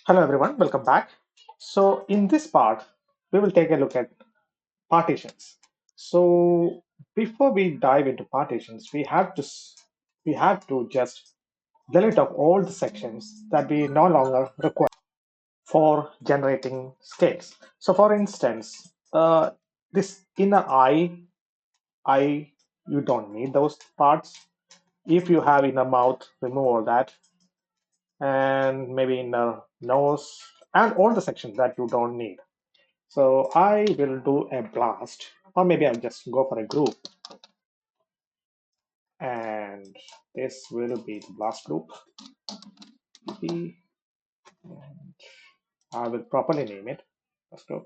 Hello everyone, welcome back. So in this part, we will take a look at partitions. So before we dive into partitions, we have to just delete off all the sections that we no longer require for generating scales. So for instance, this inner eye, you don't need those parts. If you have inner mouth, remove all that, and maybe inner nose and all the sections that you don't need. So I will do a blast, or maybe I'll just go for a group, and this will be the blast group. And I will properly name it blast group,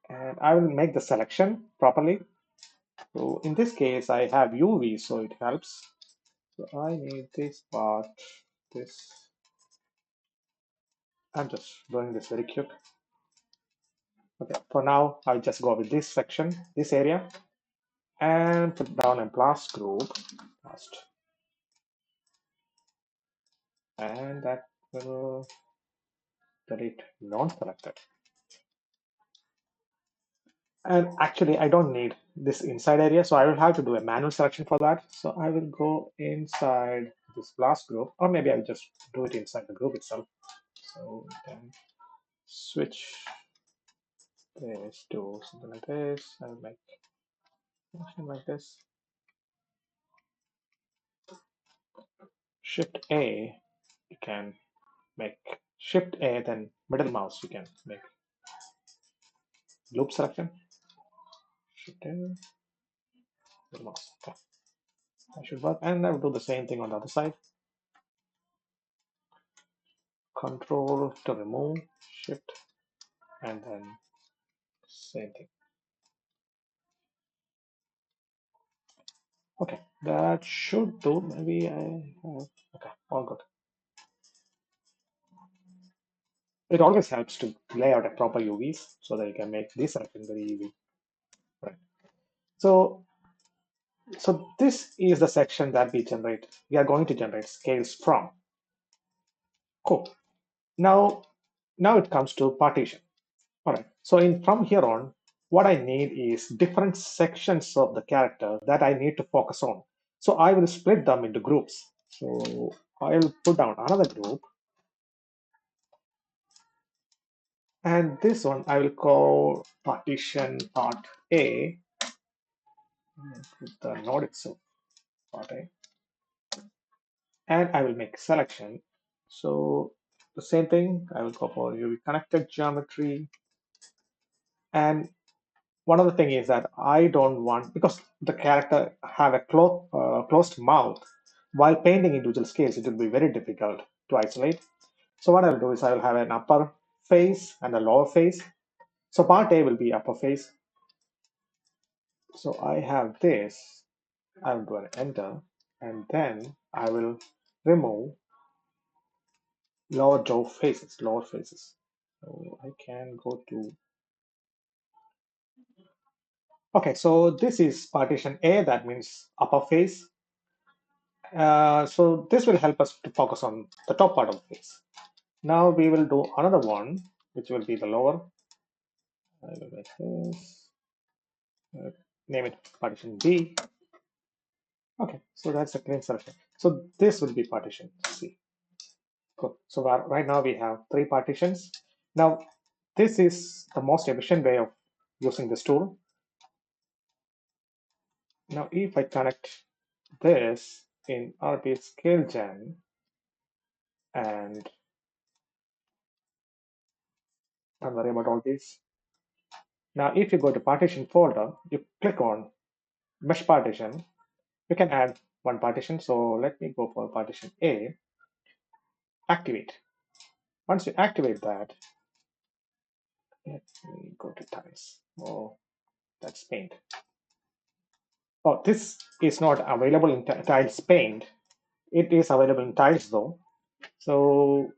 and I will make the selection properly. So in this case, I have UV, so it helps. So I need this part, this. I'm just doing this very quick. Okay, for now, I'll just go with this section, this area, and put down a blast group, blast, and that will delete non-selected. And actually, I don't need this inside area, so I will have to do a manual selection for that. So I will go inside this blast group, or maybe I'll just do it inside the group itself. So then switch this to something like this. I'll make something like this. Shift A, you can make Shift A, then middle mouse, you can make loop selection. Shift A, middle mouse. Okay, that should work. And I will do the same thing on the other side. Control to remove, Shift, and then same thing. Okay, that should do. Maybe I have. Okay, all good. It always helps to lay out a proper UVs so that you can make this selection very easy. Right. So, so this is the section that we are going to generate scales from. Cool. Now, now it comes to partition. All right. So from here on, what I need is different sections of the character that I need to focus on. So I will split them into groups. So I'll put down another group, and this one I will call partition part A. Put the node itself, part A, and I will make selection. So the same thing, I will go for UV connected geometry. And one other thing is that I don't want, because the character have a closed mouth, while painting individual scales, it will be very difficult to isolate. So what I'll do is I will have an upper face and a lower face. So part A will be upper face. So I have this. I will do an enter, and then I will remove lower jaw faces, lower faces. So I can go to, okay, so this is partition A, that means upper face. So this will help us to focus on the top part of the face. Now we will do another one, which will be the lower. I will make this, name it partition B. Okay, so that's a clean selection. So this will be partition C. Cool. So right now we have 3 partitions. Now this is the most efficient way of using this tool. Now if I connect this in RBscalegen, and don't worry about all this. Now if you go to partition folder, you click on mesh partition, you can add one partition. So let me go for partition A, activate. Once you activate that, let me go to tiles. Oh, that's paint. Oh, this is not available in tiles paint. It is available in tiles though. So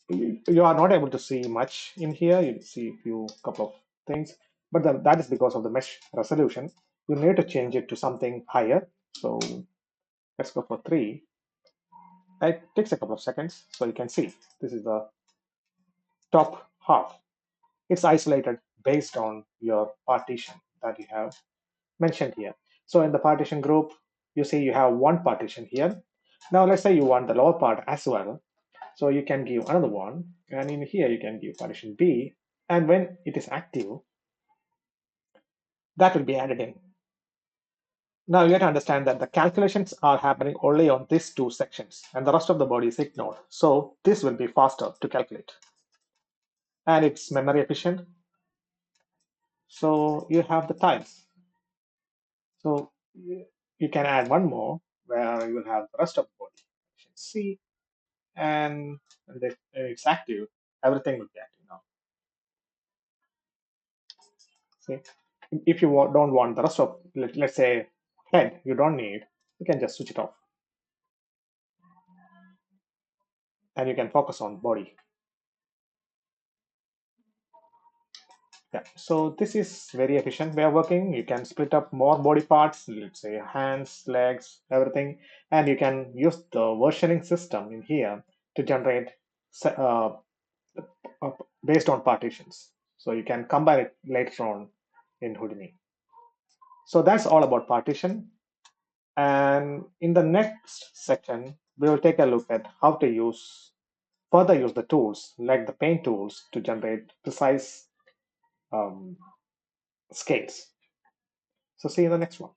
you are not able to see much in here. You see a few couple of things, but that is because of the mesh resolution. You need to change it to something higher. So let's go for 3. It takes a couple of seconds. So you can see this is the top half. It's isolated based on your partition that you have mentioned here. So in the partition group, you see you have one partition here. Now let's say you want the lower part as well. So you can give another one, and in here you can give partition B, and when it is active, that will be added in. Now you have to understand that the calculations are happening only on these two sections, and the rest of the body is ignored. So this will be faster to calculate, and it's memory efficient. So you have the tiles. So you can add one more where you will have the rest of the body. C, and if it's active, everything will be active now. See, if you don't want the rest of, let's say, head, you don't need, you can just switch it off, and you can focus on body. Yeah, so this is very efficient way of working. You can split up more body parts, let's say hands, legs, everything, and you can use the versioning system in here to generate uh, based on partitions. So you can combine it later on in Houdini. So that's all about partition. And in the next section, we will take a look at how to further use the tools like the paint tools to generate precise um, scales. So see you in the next one.